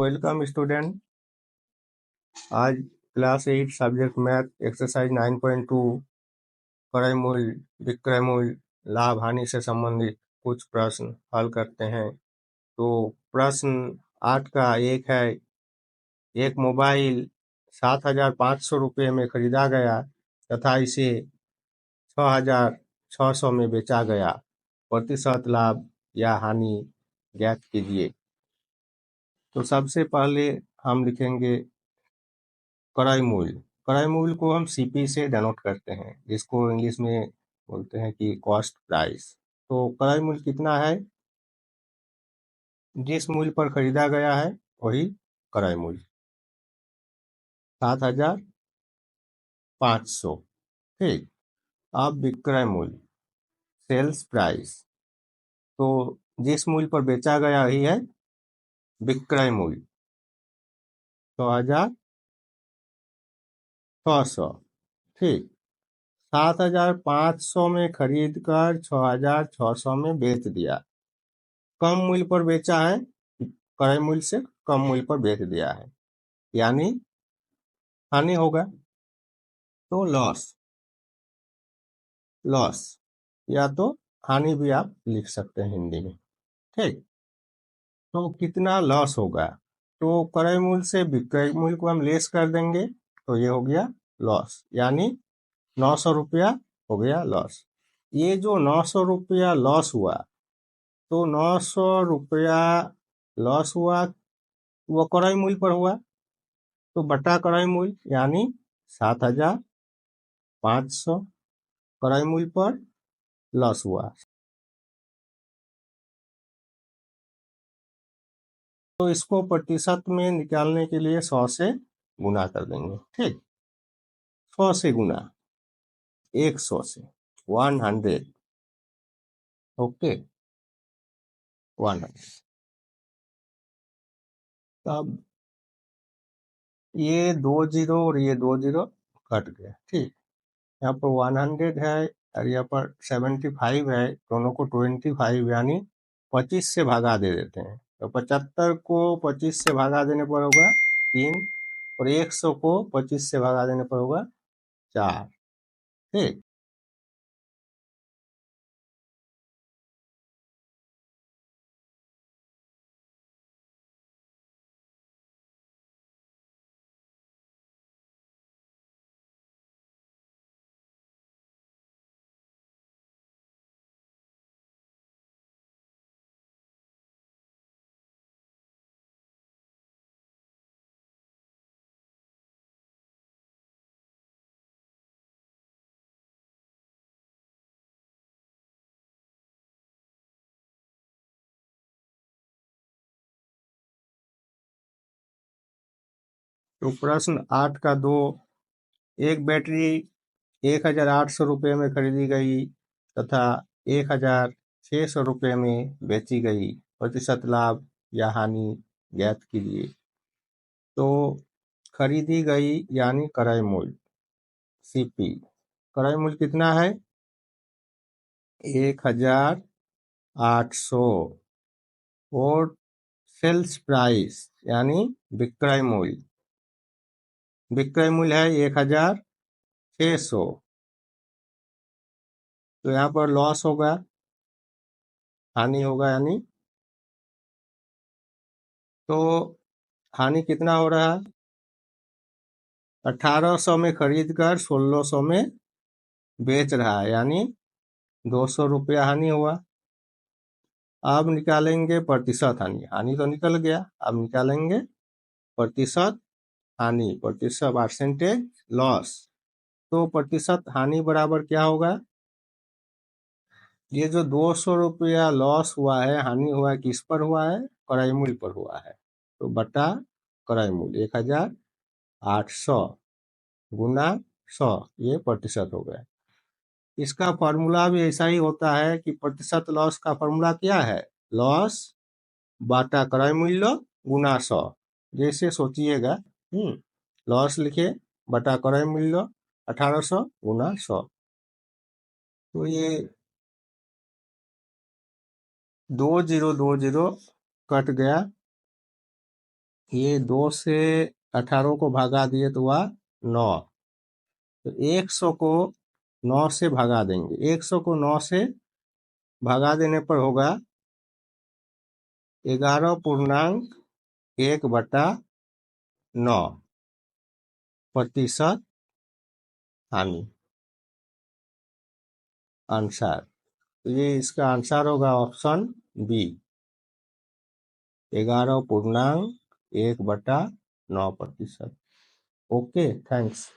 Welcome student. आज class 8 subject math exercise 9.2 क्रय मूल्य, विक्रय मूल्य, लाभ हानि से संबंधित कुछ प्रश्न हल करते हैं। तो प्रश्न 8 का एक है, एक मोबाइल 7,500 रुपये में खरीदा गया तथा इसे 6,600 में बेचा गया। प्रतिशत लाभ या हानि ज्ञात कीजिए। तो सबसे पहले हम लिखेंगे क्रय मूल्य। क्रय मूल्य को हम सीपी से डिनोट करते हैं, जिसको इंग्लिश में बोलते हैं कि कॉस्ट प्राइस। तो क्रय मूल्य कितना है? जिस मूल्य पर खरीदा गया है वही क्रय मूल्य, 7,500। ठीक। अब विक्रय मूल्य, सेल्स प्राइस। तो जिस मूल्य पर बेचा गया ही है विक्रय मूल्य, 6,600। ठीक। 7,500 में खरीद कर 6,600 में बेच दिया। कम मूल्य पर बेचा है, क्रय मूल्य से कम मूल्य पर बेच दिया है, यानी हानि होगा। तो लॉस या तो हानि भी आप लिख सकते हैं हिंदी में। ठीक। तो कितना लॉस होगा? तो क्रय मूल्य से विक्रय मूल्य को हम लेस कर देंगे, तो ये हो गया लॉस, यानी 900 रुपया हो गया लॉस। ये जो 900 रुपया लॉस हुआ, तो 900 रुपया लॉस हुआ वो क्रय मूल्य पर हुआ, तो बटा क्रय मूल्य यानी 7,500 क्रय मूल्य पर लॉस हुआ। तो इसको प्रतिशत में निकालने के लिए 100 से गुना कर देंगे। ठीक। 100 से गुना, 100 से 100। ओके, 100। तब ये 2 जीरो और ये 2 जीरो कट गया। ठीक। यहाँ पर 100 है और यहाँ पर 75 है, दोनों को 25 यानी 25 से भागा दे देते हैं। तो 75 को 25 से भागा देने पर होगा 3, और 100 को 25 से भागा देने पर होगा 4। ठीक। तो प्रश्न 8 का 2, एक बैटरी 1,800 रुपये में खरीदी गई तथा 1,600 रुपये में बेची गई। प्रतिशत लाभ या हानि ज्ञात कीजिए। तो खरीदी गई यानी क्रय मूल्य, सीपी। क्रय मूल्य कितना है? 1,800। और सेल्स प्राइस यानी विक्रय मूल्य, विक्रय मूल्य है 1,600। तो यहाँ पर लॉस होगा, हानि होगा, यानी तो हानि कितना हो रहा है? 1,800 में खरीद कर 1,600 में बेच रहा है, यानी 200 रुपया हानि हुआ। अब निकालेंगे प्रतिशत हानि। हानि तो निकल गया, अब निकालेंगे प्रतिशत हानि, प्रतिशत परसेंटेज लॉस। तो प्रतिशत हानि बराबर क्या होगा? ये जो 200 रुपया लॉस हुआ है, हानि हुआ है, किस पर हुआ है? क्रय मूल्य पर हुआ है। तो बटा क्रय मूल्य 1,800 गुना 100, ये प्रतिशत हो गया। इसका फॉर्मूला भी ऐसा ही होता है कि प्रतिशत लॉस का फॉर्मूला क्या है? लॉस बाटा क्रय मूल्य गुना 100। जैसे सोचिएगा, लॉस लिखे बटा क्रय मूल्य 1,800 गुना 100। तो ये 2 जीरो 2 जीरो कट गया, ये 2 से 18 को भागा दिए तो हुआ 9। तो 100 को 9 से भागा देंगे। 100 को 9 से भागा देने पर होगा 11.1/9% हानि। आंसर, तो ये इसका आंसर होगा ऑप्शन बी, 11.1/9%। Okay, thanks.